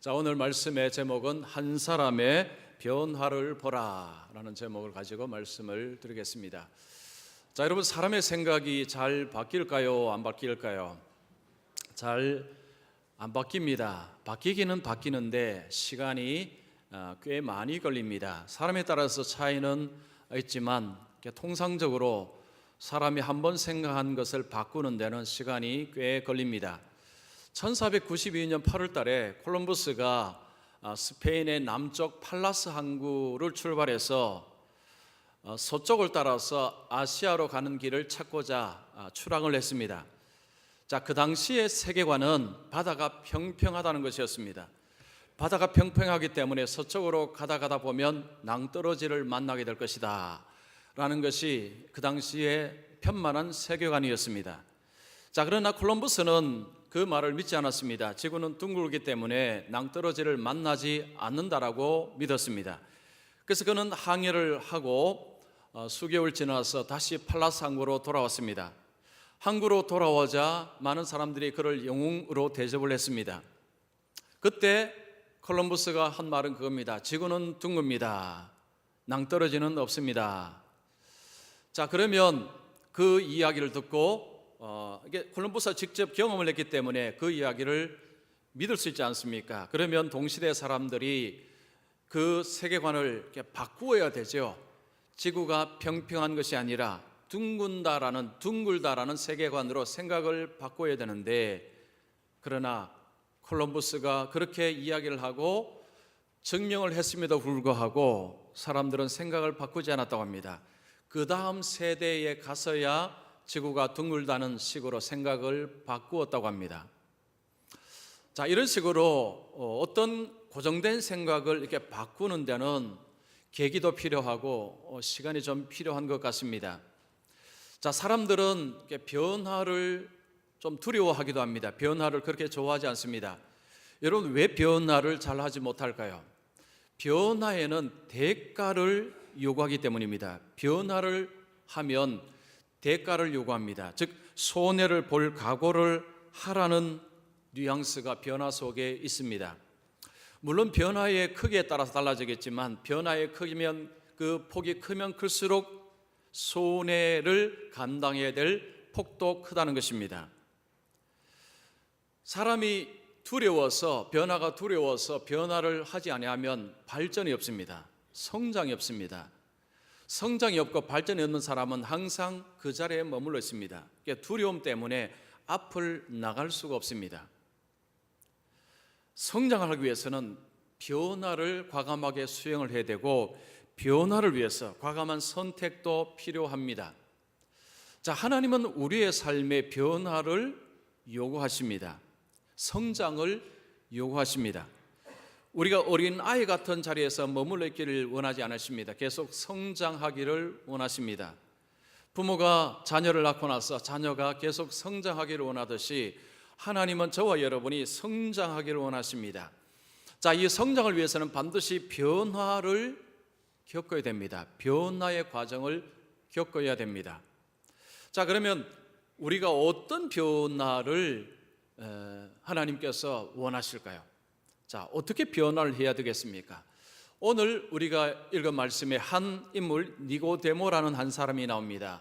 자, 오늘 말씀의 제목은 한 사람의 변화를 보라 라는 제목을 가지고 말씀을 드리겠습니다. 자, 여러분, 사람의 생각이 잘 바뀔까요? 안 바뀔까요? 잘 안 바뀝니다. 바뀌기는 바뀌는데 시간이 꽤 많이 걸립니다. 사람에 따라서 차이는 있지만 통상적으로 사람이 한번 생각한 것을 바꾸는 데는 시간이 꽤 걸립니다. 1492년 8월 달에 콜럼버스가 스페인의 남쪽 팔라스 항구를 출발해서 서쪽을 따라서 아시아로 가는 길을 찾고자 출항을 했습니다. 자, 그 당시의 세계관은 바다가 평평하다는 것이었습니다. 바다가 평평하기 때문에 서쪽으로 가다 보면 낭떠러지를 만나게 될 것이다 라는 것이 그 당시의 편만한 세계관이었습니다. 자, 그러나 콜럼버스는 그 말을 믿지 않았습니다. 지구는 둥글기 때문에 낭떠러지를 만나지 않는다라고 믿었습니다. 그래서 그는 항해를 하고 수개월 지나서 다시 팔라스 항구로 돌아왔습니다. 항구로 돌아오자 많은 사람들이 그를 영웅으로 대접을 했습니다. 그때 콜럼버스가 한 말은 그겁니다. 지구는 둥급니다. 낭떠러지는 없습니다. 자, 그러면 그 이야기를 듣고 이게 콜럼버스가 직접 경험을 했기 때문에 그 이야기를 믿을 수 있지 않습니까? 그러면 동시대 사람들이 그 세계관을 이렇게 바꾸어야 되죠. 지구가 평평한 것이 아니라 둥글다라는 세계관으로 생각을 바꿔야 되는데, 그러나 콜럼버스가 그렇게 이야기를 하고 증명을 했음에도 불구하고 사람들은 생각을 바꾸지 않았다고 합니다. 그 다음 세대에 가서야 지구가 둥글다는 식으로 생각을 바꾸었다고 합니다. 자, 이런 식으로 어떤 고정된 생각을 이렇게 바꾸는 데는 계기도 필요하고 시간이 좀 필요한 것 같습니다. 자, 사람들은 이렇게 변화를 좀 두려워하기도 합니다. 변화를 그렇게 좋아하지 않습니다. 여러분, 왜 변화를 잘 하지 못할까요? 변화에는 대가를 요구하기 때문입니다. 변화를 하면 대가를 요구합니다. 즉, 손해를 볼 각오를 하라는 뉘앙스가 변화 속에 있습니다. 물론 변화의 크기에 따라서 달라지겠지만 변화의 크기면 그 폭이 크면 클수록 손해를 감당해야 될 폭도 크다는 것입니다. 사람이 변화가 두려워서 변화를 하지 아니하면 발전이 없습니다. 성장이 없습니다. 성장이 없고 발전이 없는 사람은 항상 그 자리에 머물러 있습니다. 두려움 때문에 앞을 나갈 수가 없습니다. 성장하기 위해서는 변화를 과감하게 수행을 해야 되고, 변화를 위해서 과감한 선택도 필요합니다. 자, 하나님은 우리의 삶의 변화를 요구하십니다. 성장을 요구하십니다. 우리가 어린 아이 같은 자리에서 머물러 있기를 원하지 않으십니다. 계속 성장하기를 원하십니다. 부모가 자녀를 낳고 나서 자녀가 계속 성장하기를 원하듯이 하나님은 저와 여러분이 성장하기를 원하십니다. 자, 이 성장을 위해서는 반드시 변화를 겪어야 됩니다. 변화의 과정을 겪어야 됩니다. 자, 그러면 우리가 어떤 변화를 하나님께서 원하실까요? 자, 어떻게 변화를 해야 되겠습니까? 오늘 우리가 읽은 말씀에 한 인물, 니고데모라는 한 사람이 나옵니다.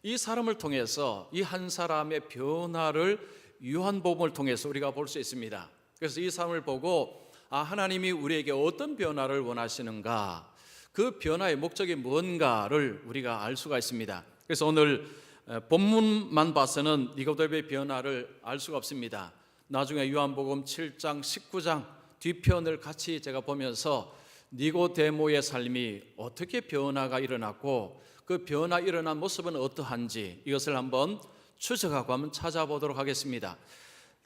이 사람을 통해서 이 한 사람의 변화를 요한복음을 통해서 우리가 볼 수 있습니다. 그래서 이 사람을 보고 하나님이 우리에게 어떤 변화를 원하시는가, 그 변화의 목적이 뭔가를 우리가 알 수가 있습니다. 그래서 오늘 본문만 봐서는 니고데모의 변화를 알 수가 없습니다. 나중에 요한복음 7장, 19장 뒤편을 같이 제가 보면서 니고데모의 삶이 어떻게 변화가 일어났고 그 변화 일어난 모습은 어떠한지 이것을 한번 추적하고 한번 찾아보도록 하겠습니다.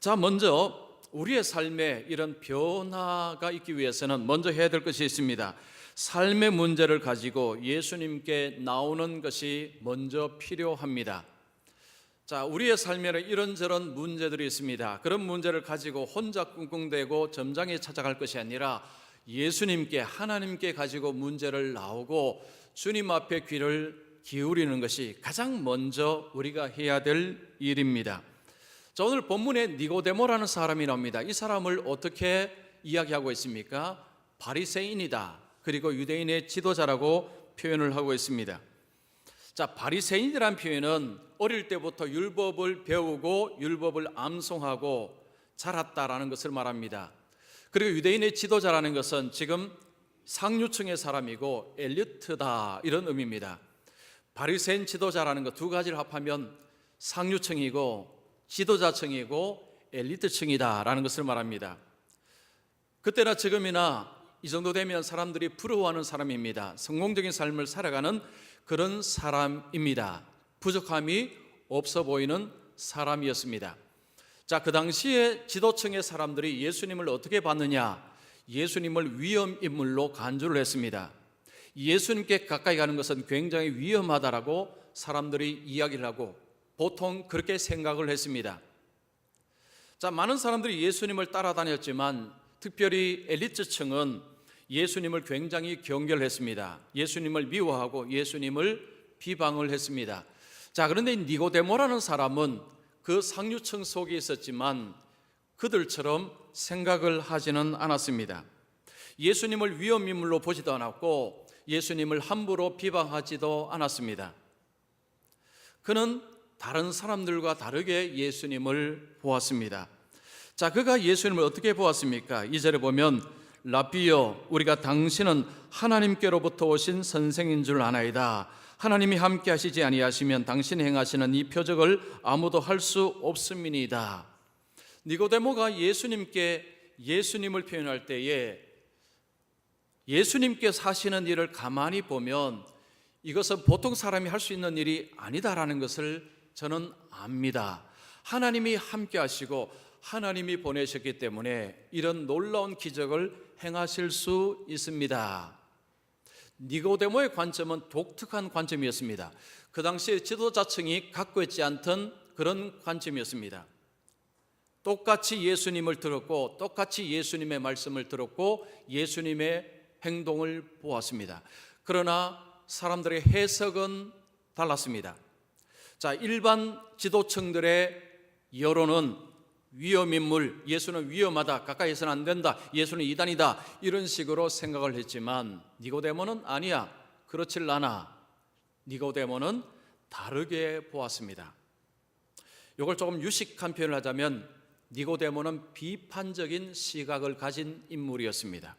자, 먼저 우리의 삶에 이런 변화가 있기 위해서는 먼저 해야 될 것이 있습니다. 삶의 문제를 가지고 예수님께 나오는 것이 먼저 필요합니다. 자, 우리의 삶에는 이런저런 문제들이 있습니다. 그런 문제를 가지고 혼자 끙끙대고 점장에 찾아갈 것이 아니라 예수님께, 하나님께 가지고 문제를 나오고 주님 앞에 귀를 기울이는 것이 가장 먼저 우리가 해야 될 일입니다. 자, 오늘 본문에 니고데모라는 사람이 나옵니다. 이 사람을 어떻게 이야기하고 있습니까? 바리새인이다. 그리고 유대인의 지도자라고 표현을 하고 있습니다. 자, 바리새인이라는 표현은 어릴 때부터 율법을 배우고 율법을 암송하고 자랐다라는 것을 말합니다. 그리고 유대인의 지도자라는 것은 지금 상류층의 사람이고 엘리트다 이런 의미입니다. 바리새인 지도자라는 것 두 가지를 합하면 상류층이고 지도자층이고 엘리트층이다라는 것을 말합니다. 그때나 지금이나 이 정도 되면 사람들이 부러워하는 사람입니다. 성공적인 삶을 살아가는 그런 사람입니다. 부족함이 없어 보이는 사람이었습니다. 자, 그 당시에 지도층의 사람들이 예수님을 어떻게 봤느냐? 예수님을 위험인물로 간주를 했습니다. 예수님께 가까이 가는 것은 굉장히 위험하다라고 사람들이 이야기를 하고 보통 그렇게 생각을 했습니다. 자, 많은 사람들이 예수님을 따라다녔지만 특별히 엘리트층은 예수님을 굉장히 경결했습니다. 예수님을 미워하고 예수님을 비방을 했습니다. 자, 그런데 니고데모라는 사람은 그 상류층 속에 있었지만 그들처럼 생각을 하지는 않았습니다. 예수님을 위험인물로 보지도 않았고 예수님을 함부로 비방하지도 않았습니다. 그는 다른 사람들과 다르게 예수님을 보았습니다. 자, 그가 예수님을 어떻게 보았습니까? 2절에 보면 라비여, 우리가 당신은 하나님께로부터 오신 선생인 줄 아나이다. 하나님이 함께 하시지 아니하시면 당신이 행하시는 이 표적을 아무도 할 수 없음이니이다. 니고데모가 예수님을 표현할 때에 예수님께서 하시는 일을 가만히 보면 이것은 보통 사람이 할 수 있는 일이 아니다라는 것을 저는 압니다. 하나님이 함께 하시고 하나님이 보내셨기 때문에 이런 놀라운 기적을 행하실 수 있습니다. 니고데모의 관점은 독특한 관점이었습니다. 그 당시에 지도자층이 갖고 있지 않던 그런 관점이었습니다. 똑같이 예수님을 들었고 똑같이 예수님의 말씀을 들었고 예수님의 행동을 보았습니다. 그러나 사람들의 해석은 달랐습니다. 자, 일반 지도층들의 여론은 위험인물, 예수는 위험하다, 가까이 있어는 안 된다, 예수는 이단이다 이런 식으로 생각을 했지만 니고데모는 아니야, 그렇질 않아. 니고데모는 다르게 보았습니다. 이걸 조금 유식한 표현을 하자면 니고데모는 비판적인 시각을 가진 인물이었습니다.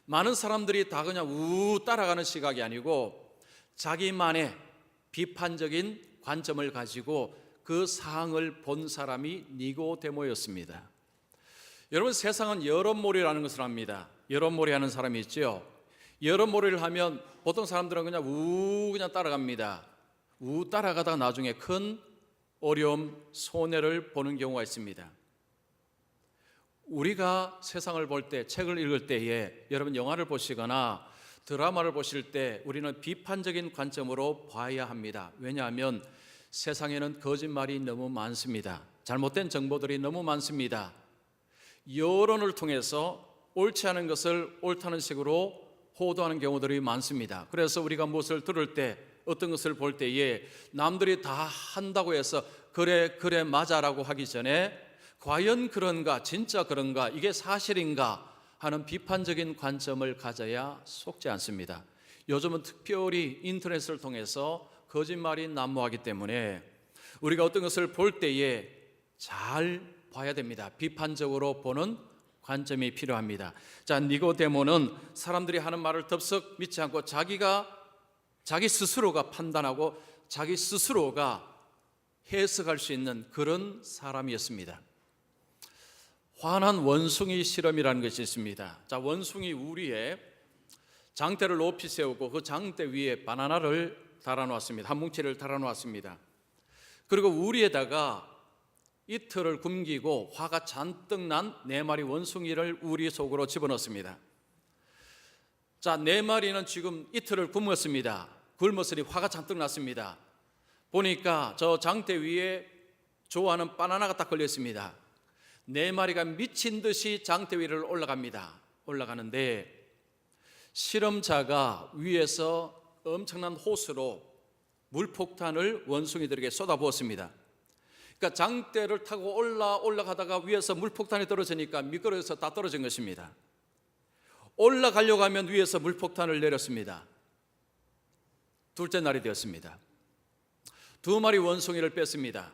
많은 사람들이 다 그냥 따라가는 시각이 아니고 자기만의 비판적인 관점을 가지고 그 사항을 본 사람이 니고데모였습니다. 여러분, 세상은 여론몰이라는 것을 압니다. 여론몰이 하는 사람이 있죠. 여론몰이를 하면 보통 사람들은 그냥 따라갑니다. 따라가다가 나중에 큰 어려움, 손해를 보는 경우가 있습니다. 우리가 세상을 볼 때, 책을 읽을 때에 여러분 영화를 보시거나 드라마를 보실 때 우리는 비판적인 관점으로 봐야 합니다. 왜냐하면 세상에는 거짓말이 너무 많습니다. 잘못된 정보들이 너무 많습니다. 여론을 통해서 옳지 않은 것을 옳다는 식으로 호도하는 경우들이 많습니다. 그래서 우리가 무엇을 들을 때, 어떤 것을 볼 때에 남들이 다 한다고 해서 그래 맞아라고 하기 전에 과연 그런가, 진짜 그런가, 이게 사실인가 하는 비판적인 관점을 가져야 속지 않습니다. 요즘은 특별히 인터넷을 통해서 거짓말이 난무하기 때문에 우리가 어떤 것을 볼 때에 잘 봐야 됩니다. 비판적으로 보는 관점이 필요합니다. 자, 니고데모는 사람들이 하는 말을 덥석 믿지 않고 자기 스스로가 판단하고 자기 스스로가 해석할 수 있는 그런 사람이었습니다. 환한 원숭이 실험이라는 것이 있습니다. 자, 원숭이 우리에 장대를 높이 세우고 그 장대 위에 바나나를 달아놓았습니다. 한 뭉치를 달아놓았습니다. 그리고 우리에다가 이틀을 굶기고 화가 잔뜩 난 4마리 원숭이를 우리 속으로 집어넣습니다. 자, 4마리는 지금 이틀을 굶었습니다. 굶었으니 화가 잔뜩 났습니다. 보니까 저 장대 위에 좋아하는 바나나가 딱 걸렸습니다. 4마리가 미친 듯이 장대 위를 올라가는데 실험자가 위에서 엄청난 호스로 물폭탄을 원숭이들에게 쏟아부었습니다. 그러니까 장대를 타고 올라가다가 위에서 물폭탄이 떨어지니까 미끄러져서 다 떨어진 것입니다. 올라가려고 하면 위에서 물폭탄을 내렸습니다. 둘째 날이 되었습니다. 두 마리 원숭이를 뺐습니다.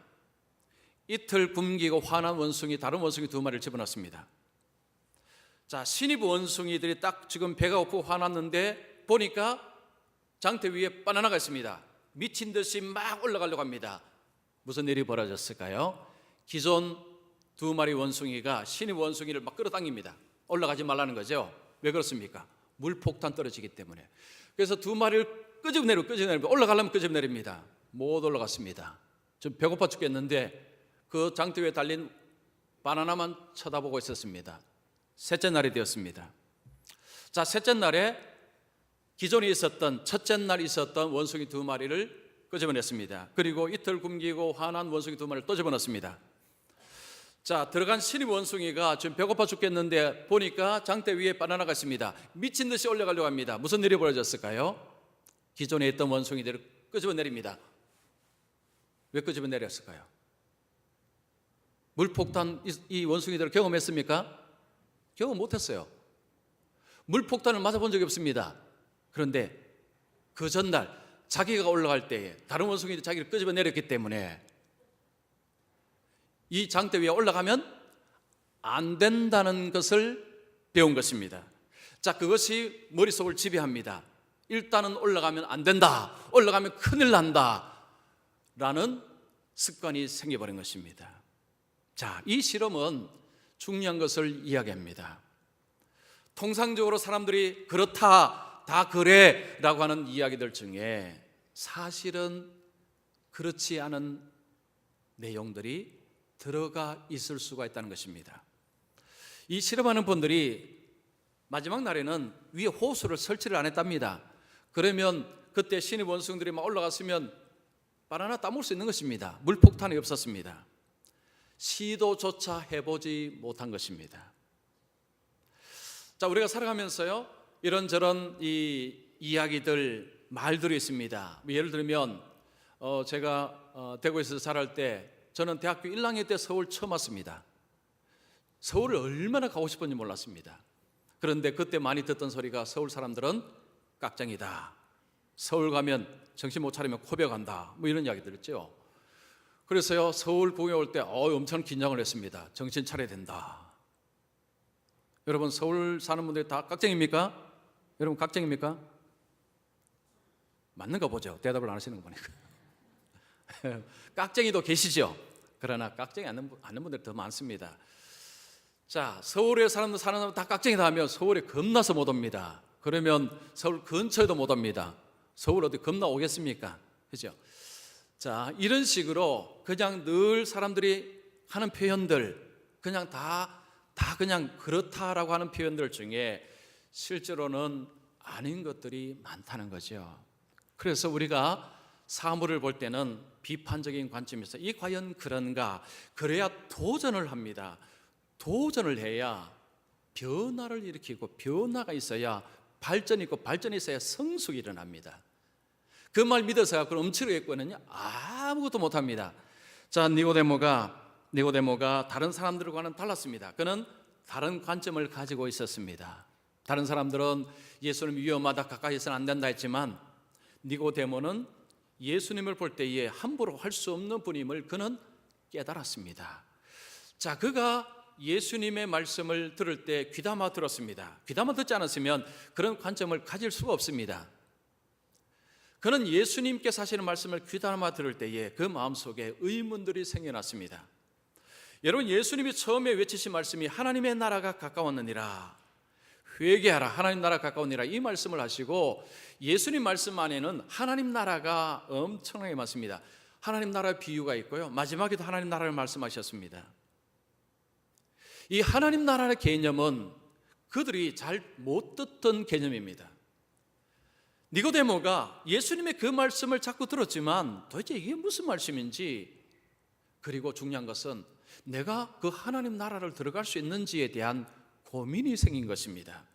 이틀 굶기고 화난 원숭이, 다른 원숭이 두 마리를 집어넣습니다. 자, 신입 원숭이들이 딱 지금 배가 고프고 화났는데 보니까 장대 위에 바나나가 있습니다. 미친 듯이 막 올라가려고 합니다. 무슨 일이 벌어졌을까요? 기존 두 마리 원숭이가 신입 원숭이를 막 끌어당깁니다. 올라가지 말라는 거죠. 왜 그렇습니까? 물폭탄 떨어지기 때문에. 그래서 두 마리를 끄집어내리고 올라가려면 끄집어내립니다. 못 올라갔습니다. 좀 배고파 죽겠는데 그 장대 위에 달린 바나나만 쳐다보고 있었습니다. 셋째 날이 되었습니다. 자, 셋째 날에 기존에 있었던 첫째 날 있었던 원숭이 두 마리를 끄집어냈습니다. 그리고 이틀 굶기고 화난 원숭이 두 마리를 또 집어넣습니다. 자, 들어간 신입 원숭이가 지금 배고파 죽겠는데 보니까 장대 위에 바나나가 있습니다. 미친 듯이 올라가려고 합니다. 무슨 일이 벌어졌을까요? 기존에 있던 원숭이들을 끄집어내립니다. 왜 끄집어내렸을까요? 물폭탄 이 원숭이들을 경험했습니까? 경험 못했어요. 물폭탄을 맞아본 적이 없습니다. 그런데 그 전날 자기가 올라갈 때에 다른 원숭이들이 자기를 끄집어내렸기 때문에 이 장대 위에 올라가면 안 된다는 것을 배운 것입니다. 자, 그것이 머릿속을 지배합니다. 일단은 올라가면 안 된다, 올라가면 큰일 난다 라는 습관이 생겨버린 것입니다. 자, 이 실험은 중요한 것을 이야기합니다. 통상적으로 사람들이 그렇다, 다 그래 라고 하는 이야기들 중에 사실은 그렇지 않은 내용들이 들어가 있을 수가 있다는 것입니다. 이 실험하는 분들이 마지막 날에는 위에 호수를 설치를 안 했답니다. 그러면 그때 신입 원숭이들이 막 올라갔으면 바나나 따먹을 수 있는 것입니다. 물폭탄이 없었습니다. 시도조차 해보지 못한 것입니다. 자, 우리가 살아가면서요, 이런저런 이 이야기들, 말들이 있습니다. 예를 들면 제가 대구에서 자랄 때 저는 대학교 1학년 때 서울 처음 왔습니다. 서울을 얼마나 가고 싶었는지 몰랐습니다. 그런데 그때 많이 듣던 소리가 서울 사람들은 깍쟁이다, 서울 가면 정신 못 차리면 코벽한다, 뭐 이런 이야기 들었죠. 그래서요, 서울 구경에 올 때 엄청 긴장을 했습니다. 정신 차려야 된다. 여러분, 서울 사는 분들이 다 깍쟁입니까? 여러분, 깍쟁입니까? 맞는가 보죠. 대답을 안 하시는 거 보니까. 깍쟁이도 계시죠. 그러나 깍쟁이 않는 분들이 더 많습니다. 자, 서울에 사는 사람은 다 깍쟁이다 하면 서울에 겁나서 못 옵니다. 그러면 서울 근처에도 못 옵니다. 서울 어디 겁나 오겠습니까? 그죠? 자, 이런 식으로 그냥 늘 사람들이 하는 표현들, 그냥 다 그냥 그렇다라고 하는 표현들 중에 실제로는 아닌 것들이 많다는 거죠. 그래서 우리가 사물을 볼 때는 비판적인 관점에서 이 과연 그런가? 그래야 도전을 합니다. 도전을 해야 변화를 일으키고 변화가 있어야 발전이 있고 발전이 있어야 성숙이 일어납니다. 그 말 믿어서 그걸 엄치로 했거든요. 아무것도 못합니다. 자, 니고데모가 다른 사람들과는 달랐습니다. 그는 다른 관점을 가지고 있었습니다. 다른 사람들은 예수님 위험하다, 가까이서는 안 된다 했지만 니고데모는 예수님을 볼 때에 함부로 할 수 없는 분임을 그는 깨달았습니다. 자, 그가 예수님의 말씀을 들을 때 귀담아 들었습니다. 귀담아 듣지 않았으면 그런 관점을 가질 수가 없습니다. 그는 예수님께서 하시는 말씀을 귀담아 들을 때에 그 마음속에 의문들이 생겨났습니다. 여러분, 예수님이 처음에 외치신 말씀이 하나님의 나라가 가까웠느니라, 회개하라, 하나님 나라가 가까우니라, 이 말씀을 하시고 예수님 말씀 안에는 하나님 나라가 엄청나게 많습니다. 하나님 나라의 비유가 있고요, 마지막에도 하나님 나라를 말씀하셨습니다. 이 하나님 나라의 개념은 그들이 잘 못 듣던 개념입니다. 니고데모가 예수님의 그 말씀을 자꾸 들었지만 도대체 이게 무슨 말씀인지, 그리고 중요한 것은 내가 그 하나님 나라를 들어갈 수 있는지에 대한 고민이 생긴 것입니다.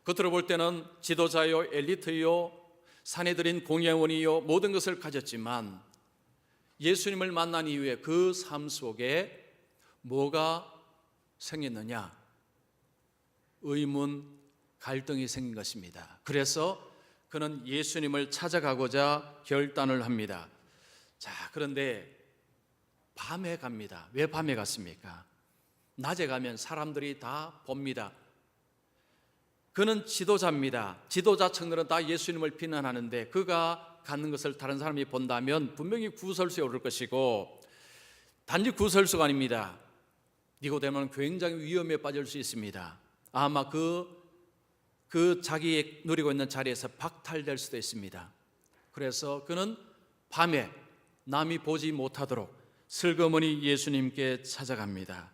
겉으로 볼 때는 지도자요, 엘리트요, 사내들인 공예원이요, 모든 것을 가졌지만 예수님을 만난 이후에 그 삶 속에 뭐가 생겼느냐? 의문, 갈등이 생긴 것입니다. 그래서 그는 예수님을 찾아가고자 결단을 합니다. 자, 그런데 밤에 갑니다. 왜 밤에 갔습니까? 낮에 가면 사람들이 다 봅니다. 그는 지도자입니다. 지도자 청들은 다 예수님을 비난하는데 그가 가는 것을 다른 사람이 본다면 분명히 구설수에 오를 것이고, 단지 구설수가 아닙니다. 니고데모는 굉장히 위험에 빠질 수 있습니다. 아마 그 자기 누리고 있는 자리에서 박탈될 수도 있습니다. 그래서 그는 밤에 남이 보지 못하도록 슬그머니 예수님께 찾아갑니다.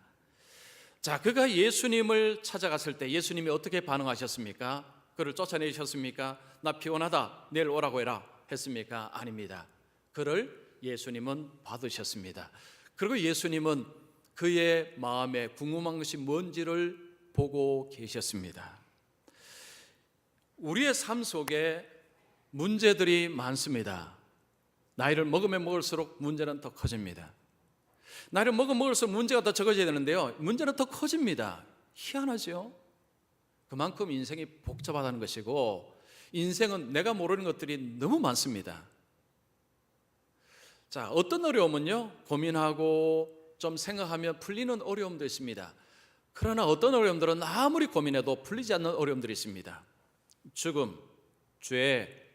자, 그가 예수님을 찾아갔을 때 예수님이 어떻게 반응하셨습니까? 그를 쫓아내셨습니까? 나 피곤하다, 내일 오라고 해라 했습니까? 아닙니다. 그를 예수님은 받으셨습니다. 그리고 예수님은 그의 마음에 궁금한 것이 뭔지를 보고 계셨습니다. 우리의 삶 속에 문제들이 많습니다. 나이를 먹으면 먹을수록 문제는 더 커집니다. 나이를 먹으면 먹을수록 문제가 더 적어져야 되는데요, 문제는 더 커집니다. 희한하죠? 그만큼 인생이 복잡하다는 것이고, 인생은 내가 모르는 것들이 너무 많습니다. 자, 어떤 어려움은요, 고민하고 좀 생각하면 풀리는 어려움도 있습니다. 그러나 어떤 어려움들은 아무리 고민해도 풀리지 않는 어려움들이 있습니다. 죽음, 죄,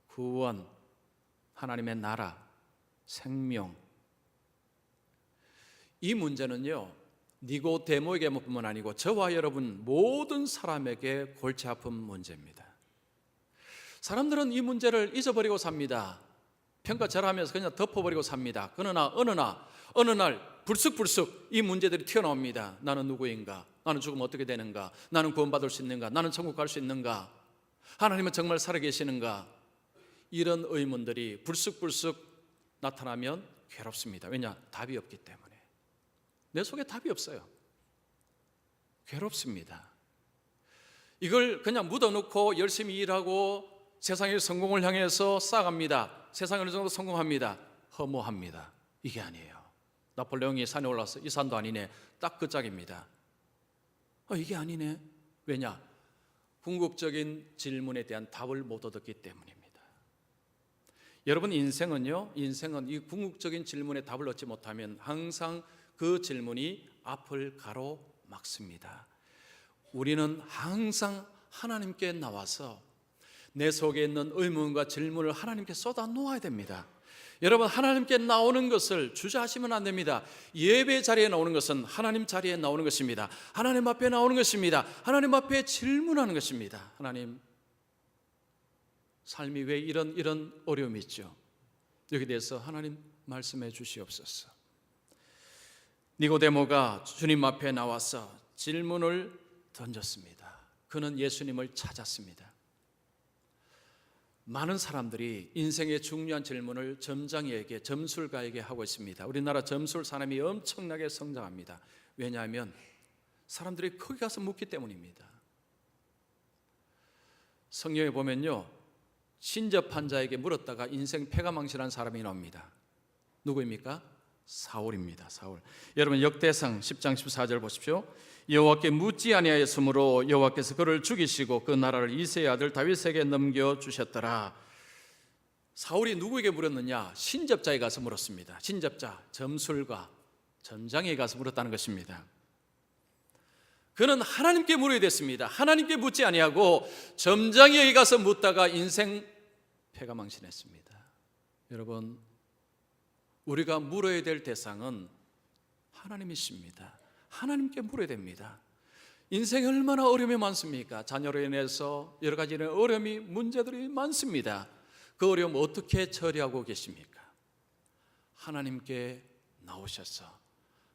구원, 하나님의 나라, 생명. 이 문제는요, 니고데모에게뿐만 아니고 저와 여러분 모든 사람에게 골치 아픈 문제입니다. 사람들은 이 문제를 잊어버리고 삽니다. 평가절하면서 그냥 덮어버리고 삽니다. 그러나 어느 날 불쑥불쑥 이 문제들이 튀어나옵니다. 나는 누구인가? 나는 죽으면 어떻게 되는가? 나는 구원받을 수 있는가? 나는 천국 갈 수 있는가? 하나님은 정말 살아계시는가? 이런 의문들이 불쑥불쑥 나타나면 괴롭습니다. 왜냐? 답이 없기 때문에. 내 속에 답이 없어요. 괴롭습니다. 이걸 그냥 묻어놓고 열심히 일하고 세상의 성공을 향해서 쌓아갑니다. 세상에 어느 정도 성공합니다. 허무합니다. 이게 아니에요. 나폴레옹이 산에 올라서 이 산도 아니네, 딱 그 짝입니다. 이게 아니네. 왜냐? 궁극적인 질문에 대한 답을 못 얻었기 때문입니다. 여러분, 인생은 이 궁극적인 질문에 답을 얻지 못하면 항상 그 질문이 앞을 가로막습니다. 우리는 항상 하나님께 나와서 내 속에 있는 의문과 질문을 하나님께 쏟아 놓아야 됩니다. 여러분, 하나님께 나오는 것을 주저하시면 안 됩니다. 예배 자리에 나오는 것은 하나님 자리에 나오는 것입니다. 하나님 앞에 나오는 것입니다. 하나님 앞에 질문하는 것입니다. 하나님, 삶이 왜 이런 어려움이 있죠? 여기 대해서 하나님 말씀해 주시옵소서. 니고데모가 주님 앞에 나와서 질문을 던졌습니다. 그는 예수님을 찾았습니다. 많은 사람들이 인생의 중요한 질문을 점장에게, 점술가에게 하고 있습니다. 우리나라 점술 산업이 엄청나게 성장합니다. 왜냐하면 사람들이 거기 가서 묻기 때문입니다. 성경에 보면요, 신접한 자에게 물었다가 인생 패가망신한 사람이 나옵니다. 누구입니까? 사울입니다. 사울. 여러분, 역대상 10장 14절 보십시오. 여호와께 묻지 아니하였으므로 여호와께서 그를 죽이시고 그 나라를 이새의 아들 다윗에게 넘겨주셨더라. 사울이 누구에게 물었느냐? 신접자에 가서 물었습니다. 신접자, 점술가, 점장에 가서 물었다는 것입니다. 그는 하나님께 물어야 됐습니다. 하나님께 묻지 아니하고 점장에게 가서 묻다가 인생 패가망신했습니다. 여러분, 우리가 물어야 될 대상은 하나님이십니다. 하나님께 물어야 됩니다. 인생에 얼마나 어려움이 많습니까? 자녀로 인해서 여러 가지 어려움이, 문제들이 많습니다. 그 어려움 어떻게 처리하고 계십니까? 하나님께 나오셔서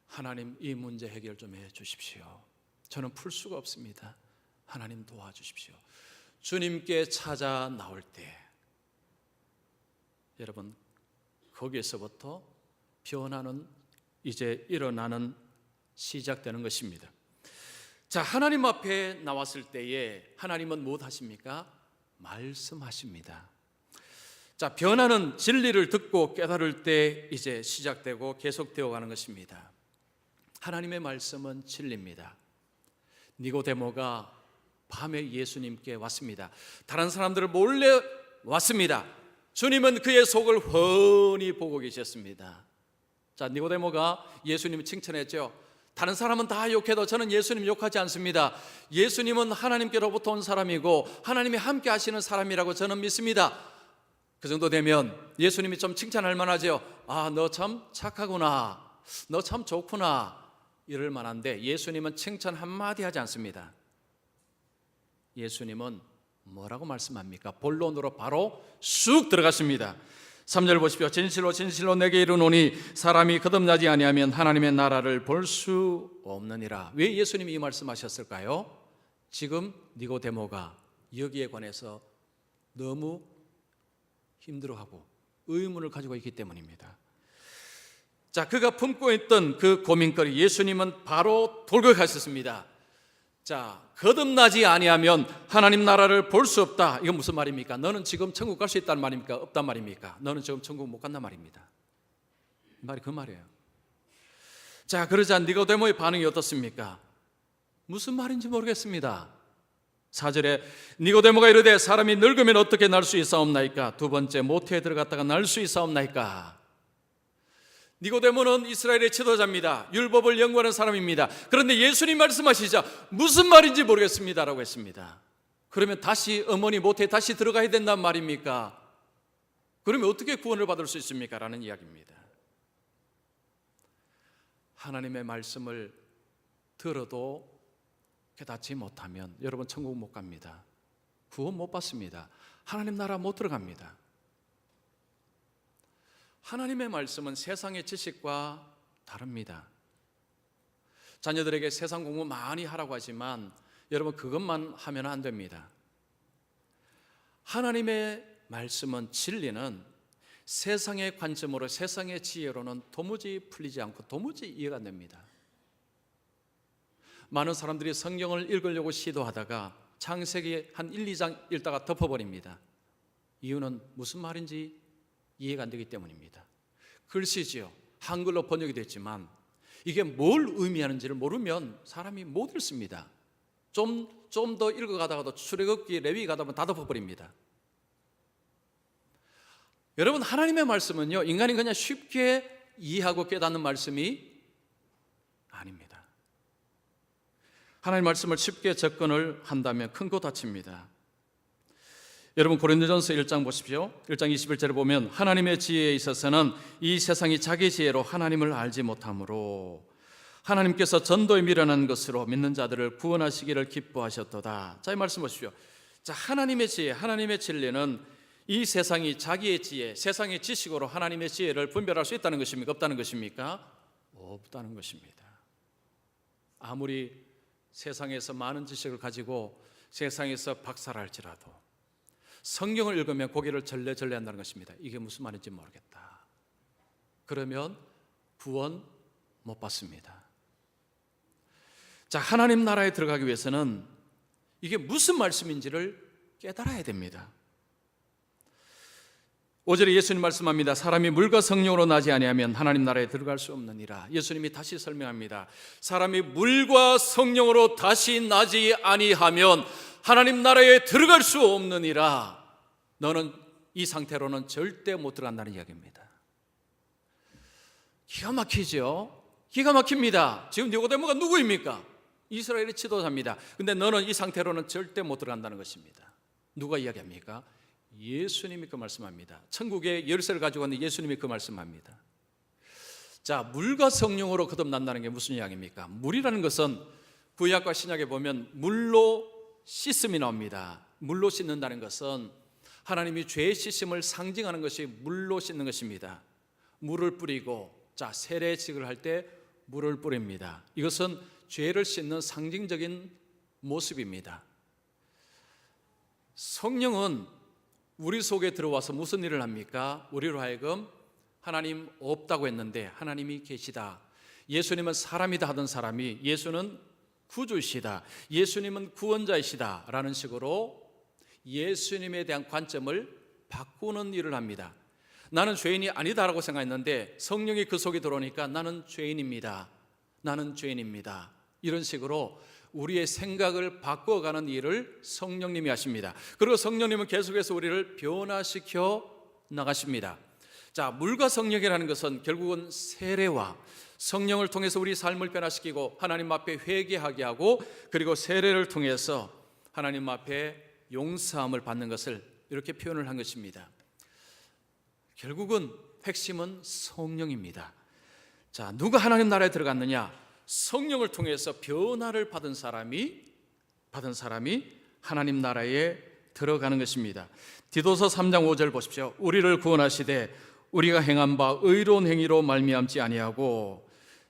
하나님, 이 문제 해결 좀 해 주십시오. 저는 풀 수가 없습니다. 하나님 도와주십시오. 주님께 찾아 나올 때 여러분, 거기에서부터 변화는 이제 일어나는, 시작되는 것입니다. 자, 하나님 앞에 나왔을 때에 하나님은 무엇 하십니까? 말씀하십니다. 자, 변화는 진리를 듣고 깨달을 때 이제 시작되고 계속되어 가는 것입니다. 하나님의 말씀은 진리입니다. 니고데모가 밤에 예수님께 왔습니다. 다른 사람들을 몰래 왔습니다. 주님은 그의 속을 훤히 보고 계셨습니다. 자, 니고데모가 예수님을 칭찬했죠. 다른 사람은 다 욕해도 저는 예수님 욕하지 않습니다. 예수님은 하나님께로부터 온 사람이고 하나님이 함께 하시는 사람이라고 저는 믿습니다. 그 정도 되면 예수님이 좀 칭찬할 만하죠. 아, 너 참 착하구나, 너 참 좋구나 이럴 만한데, 예수님은 칭찬 한마디 하지 않습니다. 예수님은 뭐라고 말씀합니까? 본론으로 바로 쑥 들어갔습니다. 3절 보십시오. 진실로 진실로 내게 이르노니 사람이 거듭나지 아니하면 하나님의 나라를 볼 수 없느니라. 왜 예수님이 이 말씀하셨을까요? 지금 니고데모가 여기에 관해서 너무 힘들어하고 의문을 가지고 있기 때문입니다. 자, 그가 품고 있던 그 고민거리, 예수님은 바로 돌격하셨습니다. 자, 거듭나지 아니하면 하나님 나라를 볼 수 없다. 이건 무슨 말입니까? 너는 지금 천국 갈 수 있다는 말입니까? 없단 말입니까? 너는 지금 천국 못 간단 말입니다. 이 말이 그 말이에요. 자, 그러자 니고데모의 반응이 어떻습니까? 무슨 말인지 모르겠습니다. 4절에 니고데모가 이르되 사람이 늙으면 어떻게 날 수 있사옵나이까? 두 번째, 모태에 들어갔다가 날 수 있사옵나이까? 니고데모는 이스라엘의 지도자입니다. 율법을 연구하는 사람입니다. 그런데 예수님 말씀하시자 무슨 말인지 모르겠습니다라고 했습니다. 그러면 다시 어머니 모태에 다시 들어가야 된단 말입니까? 그러면 어떻게 구원을 받을 수 있습니까? 라는 이야기입니다. 하나님의 말씀을 들어도 깨닫지 못하면 여러분 천국 못 갑니다. 구원 못 받습니다. 하나님 나라 못 들어갑니다. 하나님의 말씀은 세상의 지식과 다릅니다. 자녀들에게 세상 공부 많이 하라고 하지만 여러분 그것만 하면 안 됩니다. 하나님의 말씀은, 진리는 세상의 관점으로, 세상의 지혜로는 도무지 풀리지 않고 도무지 이해가 안 됩니다. 많은 사람들이 성경을 읽으려고 시도하다가 창세기 한 1, 2장 읽다가 덮어버립니다. 이유는 무슨 말인지 이해가 안 되기 때문입니다. 글씨지요. 한글로 번역이 됐지만 이게 뭘 의미하는지를 모르면 사람이 못 읽습니다. 좀 더 읽어가다가도 출애굽기, 레위기 가다 보면 다 덮어버립니다. 여러분, 하나님의 말씀은요, 인간이 그냥 쉽게 이해하고 깨닫는 말씀이 아닙니다. 하나님의 말씀을 쉽게 접근을 한다면 큰 거 다칩니다. 여러분, 고린도전서 1장 보십시오. 1장 21절에 보면 하나님의 지혜에 있어서는 이 세상이 자기 지혜로 하나님을 알지 못하므로 하나님께서 전도에 미련한 것으로 믿는 자들을 구원하시기를 기뻐하셨도다. 자, 이 말씀 보십시오. 자, 하나님의 지혜, 하나님의 진리는 이 세상이 자기의 지혜, 세상의 지식으로 하나님의 지혜를 분별할 수 있다는 것입니까? 없다는 것입니까? 없다는 것입니다. 아무리 세상에서 많은 지식을 가지고 세상에서 박사를 할지라도 성경을 읽으면 고개를 절레절레 한다는 것입니다. 이게 무슨 말인지 모르겠다. 그러면 구원 못 받습니다. 자, 하나님 나라에 들어가기 위해서는 이게 무슨 말씀인지를 깨달아야 됩니다. 5절에 예수님 말씀합니다. 사람이 물과 성령으로 나지 아니하면 하나님 나라에 들어갈 수 없느니라. 예수님이 다시 설명합니다. 사람이 물과 성령으로 다시 나지 아니하면 하나님 나라에 들어갈 수 없느니라. 너는 이 상태로는 절대 못 들어간다는 이야기입니다. 기가 막히죠? 기가 막힙니다. 지금 니고데모가 누구입니까? 이스라엘의 지도자입니다. 근데 너는 이 상태로는 절대 못 들어간다는 것입니다. 누가 이야기합니까? 예수님이 그 말씀합니다. 천국의 열쇠를 가지고 있는 예수님이 그 말씀합니다. 자, 물과 성령으로 거듭난다는 게 무슨 이야기입니까? 물이라는 것은 구약과 신약에 보면 물로 씻음이 나옵니다. 물로 씻는다는 것은 하나님이 죄의 씻음을 상징하는 것이 물로 씻는 것입니다. 물을 뿌리고, 자, 세례식을 할 때 물을 뿌립니다. 이것은 죄를 씻는 상징적인 모습입니다. 성령은 우리 속에 들어와서 무슨 일을 합니까? 우리로 하여금 하나님 없다고 했는데 하나님이 계시다. 예수님은 사람이다 하던 사람이 예수는 구주이시다. 예수님은 구원자이시다. 라는 식으로 예수님에 대한 관점을 바꾸는 일을 합니다. 나는 죄인이 아니다라고 생각했는데 성령이 그 속에 들어오니까 나는 죄인입니다. 나는 죄인입니다. 이런 식으로 우리의 생각을 바꿔가는 일을 성령님이 하십니다. 그리고 성령님은 계속해서 우리를 변화시켜 나가십니다. 자, 물과 성령이라는 것은 결국은 세례와 성령을 통해서 우리 삶을 변화시키고 하나님 앞에 회개하게 하고 그리고 세례를 통해서 하나님 앞에 용서함을 받는 것을 이렇게 표현을 한 것입니다. 결국은 핵심은 성령입니다. 자, 누가 하나님 나라에 들어갔느냐? 성령을 통해서 변화를 받은 사람이 하나님 나라에 들어가는 것입니다. 디도서 3장 5절 보십시오. 우리를 구원하시되 우리가 행한 바 의로운 행위로 말미암지 아니하고.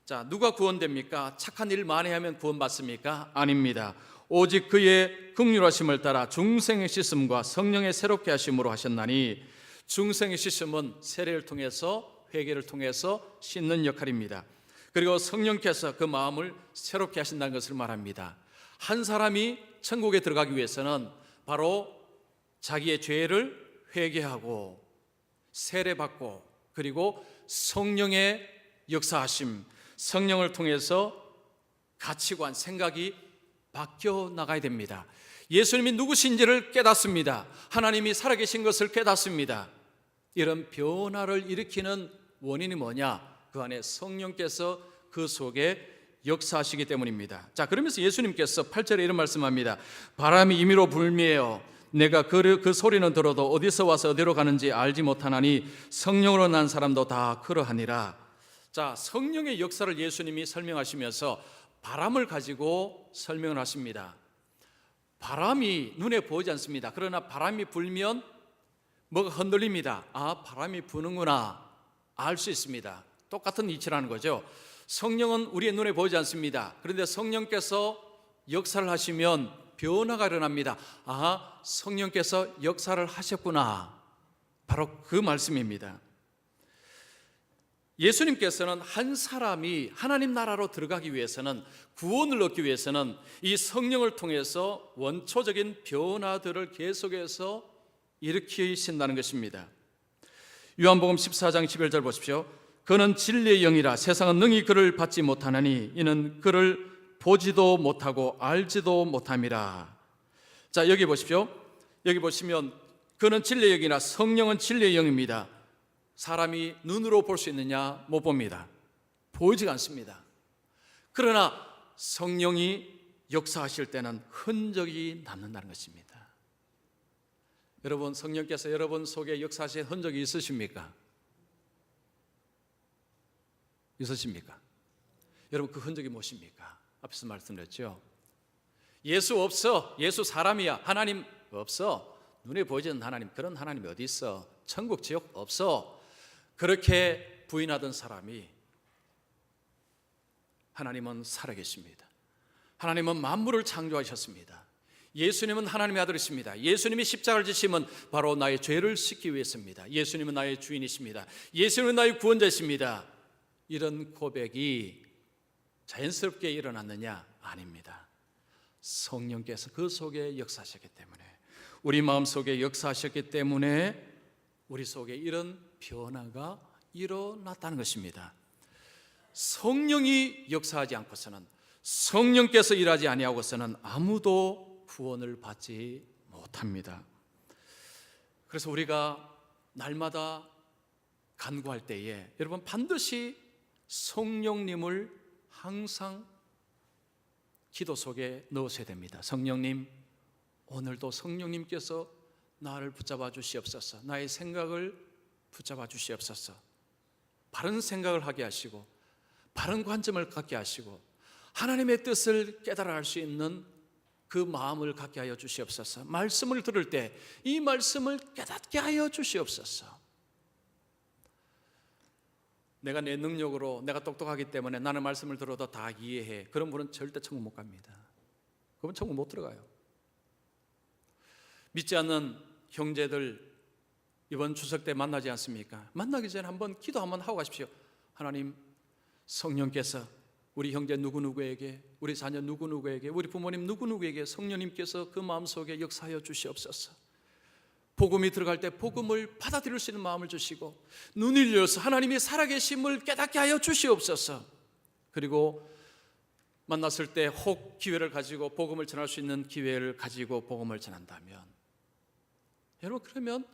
자, 누가 구원됩니까? 착한 일 많이 하면 구원받습니까? 아닙니다. 오직 그의 긍휼하심을 따라 중생의 씻음과 성령의 새롭게 하심으로 하셨나니. 중생의 씻음은 세례를 통해서 회개를 통해서 씻는 역할입니다. 그리고 성령께서 그 마음을 새롭게 하신다는 것을 말합니다. 한 사람이 천국에 들어가기 위해서는 바로 자기의 죄를 회개하고 세례받고 그리고 성령의 역사하심, 성령을 통해서 가치관, 생각이 바뀌어 나가야 됩니다. 예수님이 누구신지를 깨닫습니다. 하나님이 살아계신 것을 깨닫습니다. 이런 변화를 일으키는 원인이 뭐냐? 그 안에 성령께서 그 속에 역사하시기 때문입니다. 자, 그러면서 예수님께서 8절에 이런 말씀합니다. 바람이 임의로 불미에요. 내가 그 소리는 들어도 어디서 와서 어디로 가는지 알지 못하나니 성령으로 난 사람도 다 그러하니라. 자, 성령의 역사를 예수님이 설명하시면서 바람을 가지고 설명을 하십니다. 바람이 눈에 보이지 않습니다. 그러나 바람이 불면 뭐가 흔들립니다. 아, 바람이 부는구나 알 수 있습니다. 똑같은 이치라는 거죠. 성령은 우리의 눈에 보이지 않습니다. 그런데 성령께서 역사를 하시면 변화가 일어납니다. 아, 성령께서 역사를 하셨구나. 바로 그 말씀입니다. 예수님께서는 한 사람이 하나님 나라로 들어가기 위해서는, 구원을 얻기 위해서는 이 성령을 통해서 원초적인 변화들을 계속해서 일으키신다는 것입니다. 요한복음 14장 11절 보십시오. 그는 진리의 영이라 세상은 능히 그를 받지 못하나니 이는 그를 보지도 못하고 알지도 못함이라. 자, 여기 보십시오. 여기 보시면 그는 진리의 영이라, 성령은 진리의 영입니다. 사람이 눈으로 볼 수 있느냐? 못 봅니다. 보이지가 않습니다. 그러나 성령이 역사하실 때는 흔적이 남는다는 것입니다. 여러분, 성령께서 여러분 속에 역사하신 흔적이 있으십니까? 있으십니까? 여러분, 그 흔적이 무엇입니까? 앞에서 말씀드렸죠. 예수 없어. 예수 사람이야. 하나님 없어. 눈에 보이지는 하나님, 그런 하나님이 어디 있어? 천국 지옥 없어. 그렇게 부인하던 사람이 하나님은 살아계십니다. 하나님은 만물을 창조하셨습니다. 예수님은 하나님의 아들이십니다. 예수님이 십자가를 지심은 바로 나의 죄를 씻기 위해서입니다. 예수님은 나의 주인이십니다. 예수님은 나의 구원자이십니다. 이런 고백이 자연스럽게 일어났느냐? 아닙니다. 성령께서 그 속에 역사하셨기 때문에, 우리 마음속에 역사하셨기 때문에 우리 속에 이런 변화가 일어났다는 것입니다. 성령이 역사하지 않고서는, 성령께서 일하지 아니하고서는 아무도 구원을 받지 못합니다. 그래서 우리가 날마다 간구할 때에 여러분 반드시 성령님을 항상 기도 속에 넣으셔야 됩니다. 성령님, 오늘도 성령님께서 나를 붙잡아 주시옵소서. 나의 생각을 붙잡아 주시옵소서. 바른 생각을 하게 하시고 바른 관점을 갖게 하시고 하나님의 뜻을 깨달아 알 수 있는 그 마음을 갖게 하여 주시옵소서. 말씀을 들을 때 이 말씀을 깨닫게 하여 주시옵소서. 내가 내 능력으로, 내가 똑똑하기 때문에 나는 말씀을 들어도 다 이해해. 그런 분은 절대 천국 못 갑니다. 그분 천국 못 들어가요. 믿지 않는 형제들 이번 추석 때 만나지 않습니까? 만나기 전에 한번 기도 한번 하고 가십시오. 하나님, 성령께서 우리 형제 누구누구에게, 우리 자녀 누구누구에게, 우리 부모님 누구누구에게 성령님께서 그 마음속에 역사하여 주시옵소서. 복음이 들어갈 때 복음을 받아들일 수 있는 마음을 주시고, 눈을 열어서 하나님이 살아계심을 깨닫게 하여 주시옵소서. 그리고 만났을 때 혹 기회를 가지고 복음을 전할 수 있는 기회를 가지고 복음을 전한다면, 여러분, 그러면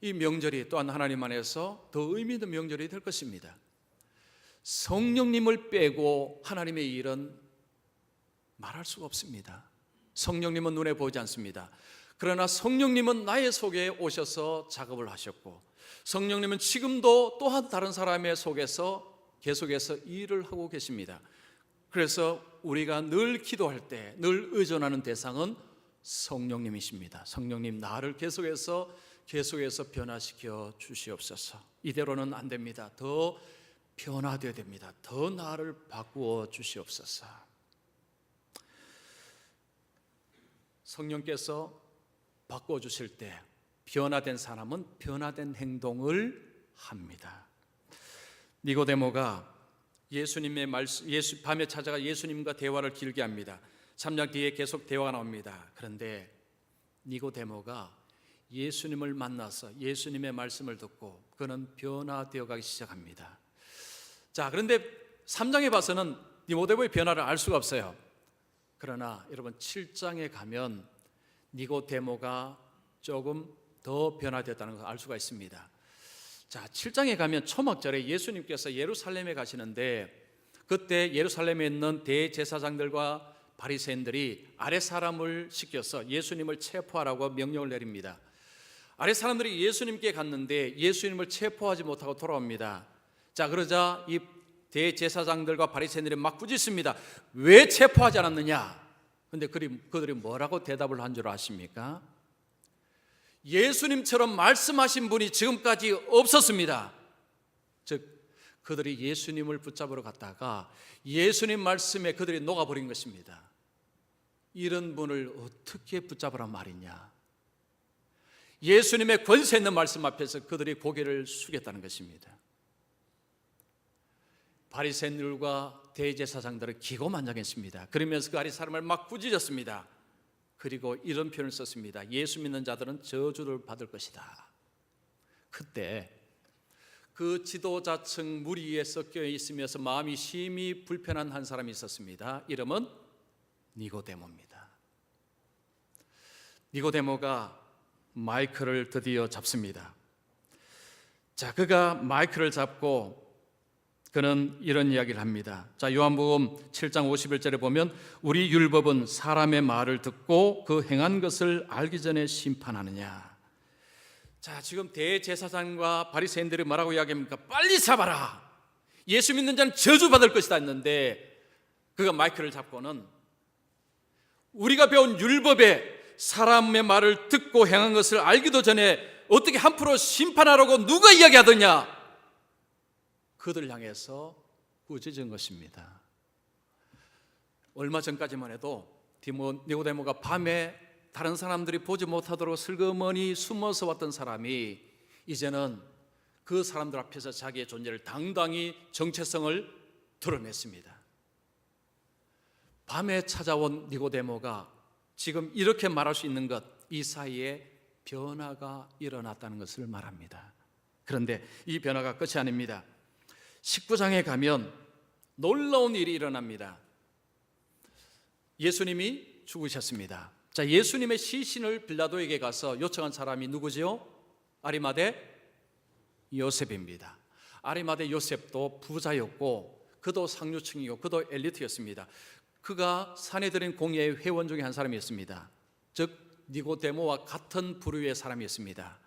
이 명절이 또한 하나님 안에서 더 의미 있는 명절이 될 것입니다. 성령님을 빼고 하나님의 일은 말할 수가 없습니다. 성령님은 눈에 보이지 않습니다. 그러나 성령님은 나의 속에 오셔서 작업을 하셨고, 성령님은 지금도 또한 다른 사람의 속에서 계속해서 일을 하고 계십니다. 그래서 우리가 늘 기도할 때 늘 의존하는 대상은 성령님이십니다. 성령님, 나를 계속해서 변화시켜 주시옵소서. 이대로는 안 됩니다. 더 변화되어야 됩니다. 더 나를 바꾸어 주시옵소서. 성령께서 바꾸어 주실 때 변화된 사람은 변화된 행동을 합니다. 니고데모가 예수님의 말씀, 밤에 찾아가 예수님과 대화를 길게 합니다. 3장 뒤에 계속 대화가 나옵니다. 그런데 니고데모가 예수님을 만나서 예수님의 말씀을 듣고 그는 변화되어 가기 시작합니다. 자, 그런데 3장에 봐서는 니고데모의 변화를 알 수가 없어요. 그러나 여러분, 7장에 가면 니고데모가 조금 더 변화되었다는 것을 알 수가 있습니다. 자, 7장에 가면 초막절에 예수님께서 예루살렘에 가시는데, 그때 예루살렘에 있는 대제사장들과 바리새인들이 아랫 사람을 시켜서 예수님을 체포하라고 명령을 내립니다. 아랫 사람들이 예수님께 갔는데 예수님을 체포하지 못하고 돌아옵니다. 자, 그러자 이 대제사장들과 바리새인들이 막 꾸짖습니다. 왜 체포하지 않았느냐? 그런데 그들이 뭐라고 대답을 한 줄 아십니까? 예수님처럼 말씀하신 분이 지금까지 없었습니다. 즉, 그들이 예수님을 붙잡으러 갔다가 예수님 말씀에 그들이 녹아버린 것입니다. 이런 분을 어떻게 붙잡으란 말이냐? 예수님의 권세 있는 말씀 앞에서 그들이 고개를 숙였다는 것입니다. 바리새인들과 대제사장들은 기고만장했습니다. 그러면서 그 아랫 사람을 막 꾸짖었습니다. 그리고 이런 표현을 썼습니다. 예수 믿는 자들은 저주를 받을 것이다. 그때 그 지도자층 무리에 섞여 있으면서 마음이 심히 불편한 한 사람이 있었습니다. 이름은 니고데모입니다. 니고데모가 마이크를 드디어 잡습니다. 자, 그가 마이크를 잡고 그는 이런 이야기를 합니다. 자, 요한복음 7장 51절에 보면 우리 율법은 사람의 말을 듣고 그 행한 것을 알기 전에 심판하느냐. 자, 지금 대제사장과 바리새인들이 뭐라고 이야기합니까? 빨리 잡아라. 예수 믿는 자는 저주받을 것이다 했는데, 그가 마이크를 잡고는 우리가 배운 율법에 사람의 말을 듣고 행한 것을 알기도 전에 어떻게 한풀어 심판하라고 누가 이야기하더냐? 그들 향해서 꾸짖은 것입니다. 얼마 전까지만 해도 니고데모가 밤에 다른 사람들이 보지 못하도록 슬그머니 숨어서 왔던 사람이 이제는 그 사람들 앞에서 자기의 존재를 당당히 정체성을 드러냈습니다. 밤에 찾아온 니고데모가 지금 이렇게 말할 수 있는 것, 이 사이에 변화가 일어났다는 것을 말합니다. 그런데 이 변화가 끝이 아닙니다. 19장에 가면 놀라운 일이 일어납니다. 예수님이 죽으셨습니다. 자, 예수님의 시신을 빌라도에게 가서 요청한 사람이 누구지요? 아리마대 요셉입니다. 아리마대 요셉도 부자였고 그도 상류층이고 그도 엘리트였습니다. 그가 사내들인 공예의 회원 중에 한 사람이었습니다. 즉 니고데모와 같은 부류의 사람이었습니다.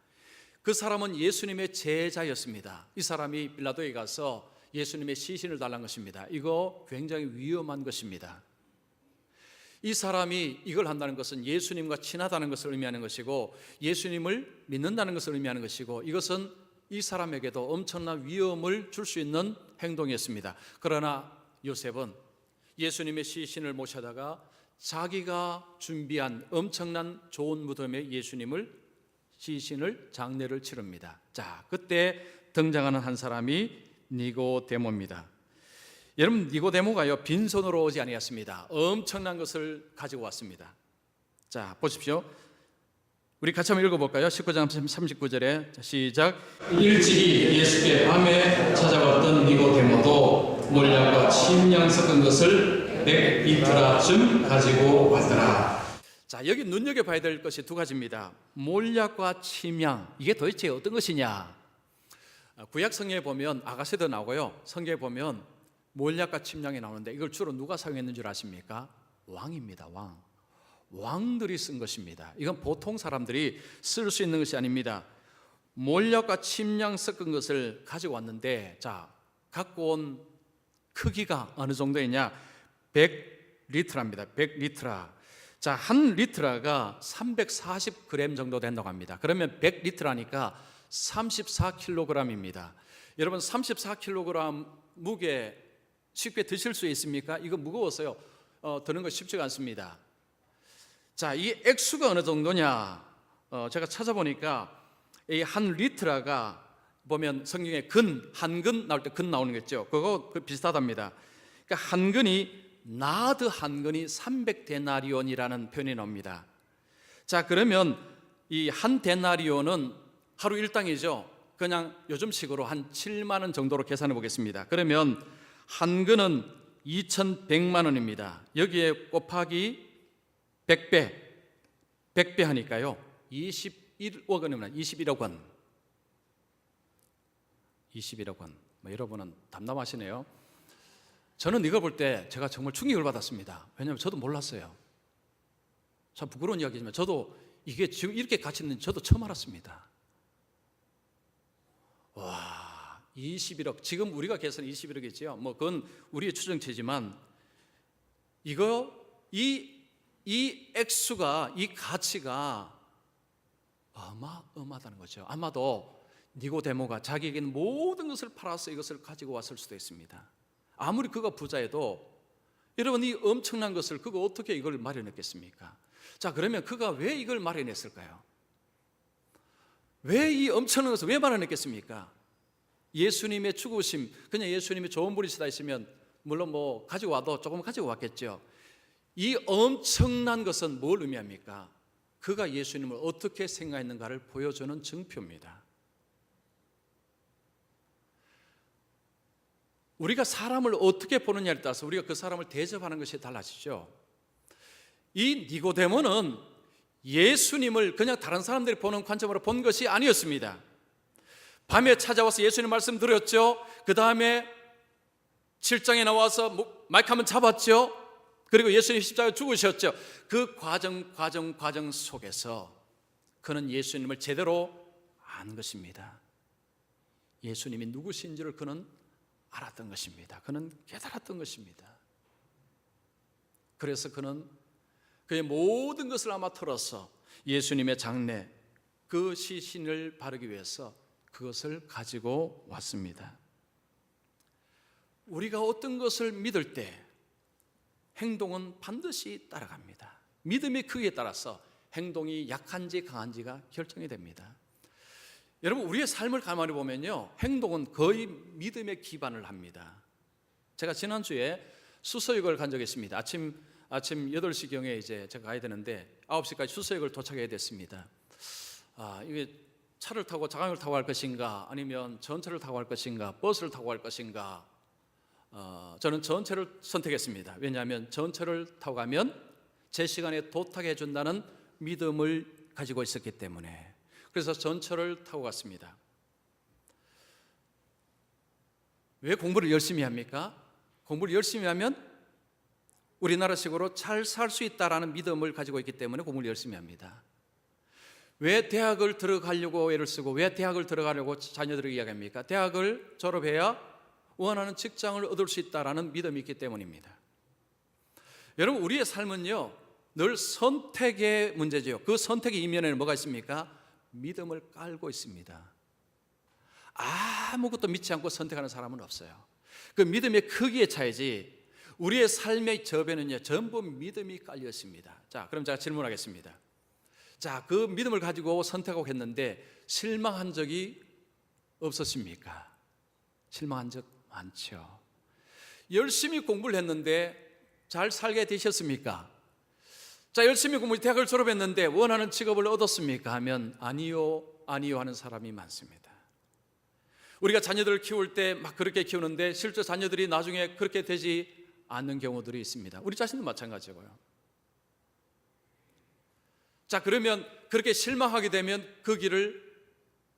그 사람은 예수님의 제자였습니다. 이 사람이 빌라도에 가서 예수님의 시신을 달라는 것입니다. 이거 굉장히 위험한 것입니다. 이 사람이 이걸 한다는 것은 예수님과 친하다는 것을 의미하는 것이고 예수님을 믿는다는 것을 의미하는 것이고, 이것은 이 사람에게도 엄청난 위험을 줄 수 있는 행동이었습니다. 그러나 요셉은 예수님의 시신을 모셔다가 자기가 준비한 엄청난 좋은 무덤에 예수님을 시신을 장례를 치릅니다. 자, 그때 등장하는 한 사람이 니고데모입니다. 여러분, 니고데모가요 빈손으로 오지 아니었습니다. 엄청난 것을 가지고 왔습니다. 자, 보십시오. 우리 같이 한번 읽어볼까요? 19장 39절에 시작. 일찍이 예수께 밤에 찾아왔던 니고데모도 몰약과 침량 섞은 것을 100리터쯤 가지고 왔더라. 자, 여기 눈여겨봐야 될 것이 두 가지입니다. 몰약과 침량, 이게 도대체 어떤 것이냐? 구약 성경에 보면 아가새도 나오고요, 성경에 보면 몰약과 침량이 나오는데 이걸 주로 누가 사용했는 줄 아십니까? 왕입니다. 왕들이 쓴 것입니다. 이건 보통 사람들이 쓸 수 있는 것이 아닙니다. 몰약과 침량 섞은 것을 가지고 왔는데, 자, 갖고 온 크기가 어느 정도이냐? 100리터랍니다. 100리터. 자, 한 리터가 340g 정도 된다고 합니다. 그러면 100리터라니까 34kg입니다. 여러분, 34kg 무게 쉽게 드실 수 있습니까? 이거 무거워서요, 드는 거 쉽지가 않습니다. 자, 이 액수가 어느 정도냐? 제가 찾아보니까 이 한 리터가 보면 성경에 한 근 나올 때 근 나오는 거죠. 그거 비슷하답니다. 그러니까 한 근이 나드 한 근이 300데나리온이라는 표현이 나옵니다. 자, 그러면 이 한 데나리온은 하루 일당이죠. 그냥 요즘식으로 한 7만 원 정도로 계산해 보겠습니다. 그러면 한 근은 2,100만 원입니다. 여기에 곱하기 100배 하니까요 21억 원입니다. 21억 원. 21억 원. 여러분은 담담하시네요. 저는 이거 볼 때 제가 정말 충격을 받았습니다. 왜냐하면 저도 몰랐어요. 참 부끄러운 이야기지만 저도 이게 지금 이렇게 가치 있는지 저도 처음 알았습니다. 와, 21억. 지금 우리가 계산 21억이지요. 뭐 그건 우리의 추정치지만 이 액수가, 이 가치가 어마어마하다는 거죠. 아마도 니고데모가 자기에게는 모든 것을 팔아서 이것을 가지고 왔을 수도 있습니다. 아무리 그가 부자여도 여러분, 이 엄청난 것을 그가 어떻게 이걸 마련했겠습니까? 자, 그러면 그가 왜 이걸 마련했을까요? 왜 이 엄청난 것을 왜 마련했겠습니까? 예수님의 죽으심, 그냥 예수님이 좋은 분이시다 했으면 물론 뭐 가지고 와도 조금 가지고 왔겠죠. 이 엄청난 것은 뭘 의미합니까? 그가 예수님을 어떻게 생각했는가를 보여주는 증표입니다. 우리가 사람을 어떻게 보느냐에 따라서 우리가 그 사람을 대접하는 것이 달라지죠. 이 니고데모는 예수님을 그냥 다른 사람들이 보는 관점으로 본 것이 아니었습니다. 밤에 찾아와서 예수님 말씀 들었죠. 그 다음에 7장에 나와서 마이크 한번 잡았죠. 그리고 예수님 십자가에 죽으셨죠. 그 과정 속에서 그는 예수님을 제대로 안 것입니다. 예수님이 누구신지를 그는 알았던 것입니다. 그는 깨달았던 것입니다. 그래서 그는 그의 모든 것을 아마 털어서 예수님의 장례, 그 시신을 바르기 위해서 그것을 가지고 왔습니다. 우리가 어떤 것을 믿을 때 행동은 반드시 따라갑니다. 믿음의 크기에 따라서 행동이 약한지 강한지가 결정이 됩니다. 여러분, 우리의 삶을 가만히 보면요, 행동은 거의 믿음에 기반을 합니다. 제가 지난주에 수서역을 간 적이 있습니다. 아침 8시경에 이제 제가 가야 되는데 9시까지 수서역을 도착해야 됐습니다. 이게 차를 타고 자강을 타고 갈 것인가, 아니면 전철을 타고 갈 것인가, 버스를 타고 갈 것인가. 저는 전철을 선택했습니다. 왜냐하면 전철을 타고 가면 제 시간에 도착해 준다는 믿음을 가지고 있었기 때문에. 그래서 전철을 타고 갔습니다. 왜 공부를 열심히 합니까? 공부를 열심히 하면 우리나라식으로 잘 살 수 있다라는 믿음을 가지고 있기 때문에 공부를 열심히 합니다. 왜 대학을 들어가려고 애를 쓰고 왜 대학을 들어가려고 자녀들에게 이야기합니까? 대학을 졸업해야 원하는 직장을 얻을 수 있다라는 믿음이 있기 때문입니다. 여러분, 우리의 삶은요 늘 선택의 문제죠. 그 선택의 이면에는 뭐가 있습니까? 믿음을 깔고 있습니다. 아무것도 믿지 않고 선택하는 사람은 없어요. 그 믿음의 크기의 차이지 우리의 삶의 저변은요 전부 믿음이 깔려 있습니다. 자, 그럼 제가 질문하겠습니다. 자, 그 믿음을 가지고 선택하고 했는데 실망한 적이 없었습니까? 실망한 적 많죠. 열심히 공부를 했는데 잘 살게 되셨습니까? 자, 열심히 공부, 대학을 졸업했는데 원하는 직업을 얻었습니까? 하면 아니요, 아니요 하는 사람이 많습니다. 우리가 자녀들을 키울 때 막 그렇게 키우는데 실제 자녀들이 나중에 그렇게 되지 않는 경우들이 있습니다. 우리 자신도 마찬가지고요. 자, 그러면 그렇게 실망하게 되면 그 길을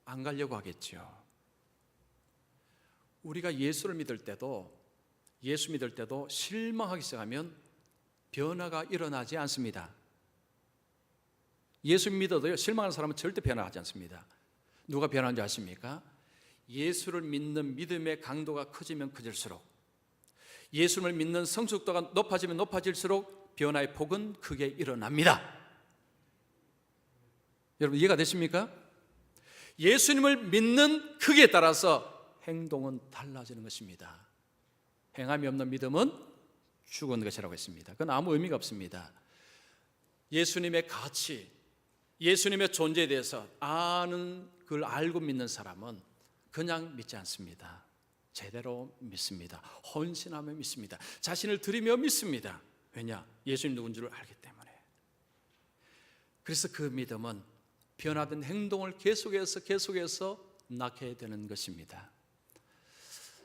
안 가려고 하겠죠. 우리가 예수를 믿을 때도, 예수 믿을 때도 실망하기 시작하면 변화가 일어나지 않습니다. 예수 믿어도요, 실망하는 사람은 절대 변화하지 않습니다. 누가 변하는지 아십니까? 예수를 믿는 믿음의 강도가 커지면 커질수록, 예수를 믿는 성숙도가 높아지면 높아질수록 변화의 폭은 크게 일어납니다. 여러분 이해가 되십니까? 예수님을 믿는 크기에 따라서 행동은 달라지는 것입니다. 행함이 없는 믿음은 죽은 것이라고 했습니다. 그건 아무 의미가 없습니다. 예수님의 가치, 예수님의 존재에 대해서 아는 걸 알고 믿는 사람은 그냥 믿지 않습니다. 제대로 믿습니다. 헌신하며 믿습니다. 자신을 드리며 믿습니다. 왜냐? 예수님 누군 줄 알기 때문에. 그래서 그 믿음은 변화된 행동을 계속해서 낳게 되는 것입니다.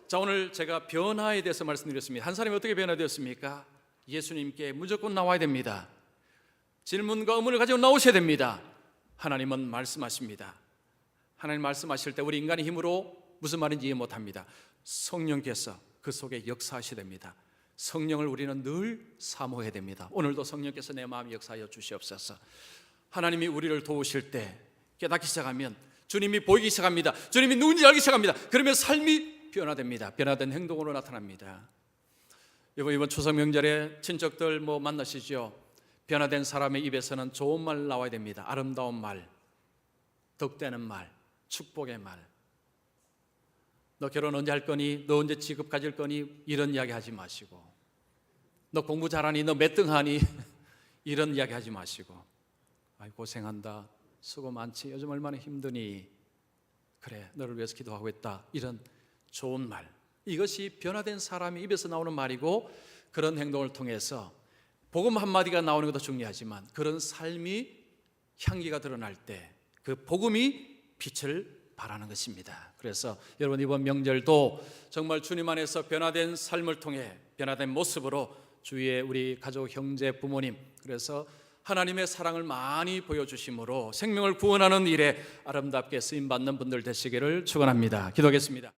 자, 오늘 제가 변화에 대해서 말씀드렸습니다. 한 사람이 어떻게 변화되었습니까? 예수님께 무조건 나와야 됩니다. 질문과 의문을 가지고 나오셔야 됩니다. 하나님은 말씀하십니다. 하나님 말씀하실 때 우리 인간의 힘으로 무슨 말인지 이해 못합니다. 성령께서 그 속에 역사하셔야 됩니다. 성령을 우리는 늘 사모해야 됩니다. 오늘도 성령께서 내 마음에 역사하여 주시옵소서. 하나님이 우리를 도우실 때 깨닫기 시작하면 주님이 보이기 시작합니다. 주님이 누군지 알기 시작합니다. 그러면 삶이 변화됩니다. 변화된 행동으로 나타납니다. 이번 추석 명절에 친척들 만나시죠? 변화된 사람의 입에서는 좋은 말 나와야 됩니다. 아름다운 말, 덕되는 말, 축복의 말. 너 결혼 언제 할 거니? 너 언제 직업 가질 거니? 이런 이야기 하지 마시고, 너 공부 잘하니? 너 몇 등 하니? 이런 이야기 하지 마시고, 아이 고생한다, 수고 많지, 요즘 얼마나 힘드니, 그래 너를 위해서 기도하고 있다, 이런 좋은 말, 이것이 변화된 사람의 입에서 나오는 말이고, 그런 행동을 통해서 복음 한마디가 나오는 것도 중요하지만 그런 삶이 향기가 드러날 때 그 복음이 빛을 발하는 것입니다. 그래서 여러분 이번 명절도 정말 주님 안에서 변화된 삶을 통해 변화된 모습으로 주위에 우리 가족, 형제, 부모님, 그래서 하나님의 사랑을 많이 보여주심으로 생명을 구원하는 일에 아름답게 쓰임받는 분들 되시기를 축원합니다. 기도하겠습니다.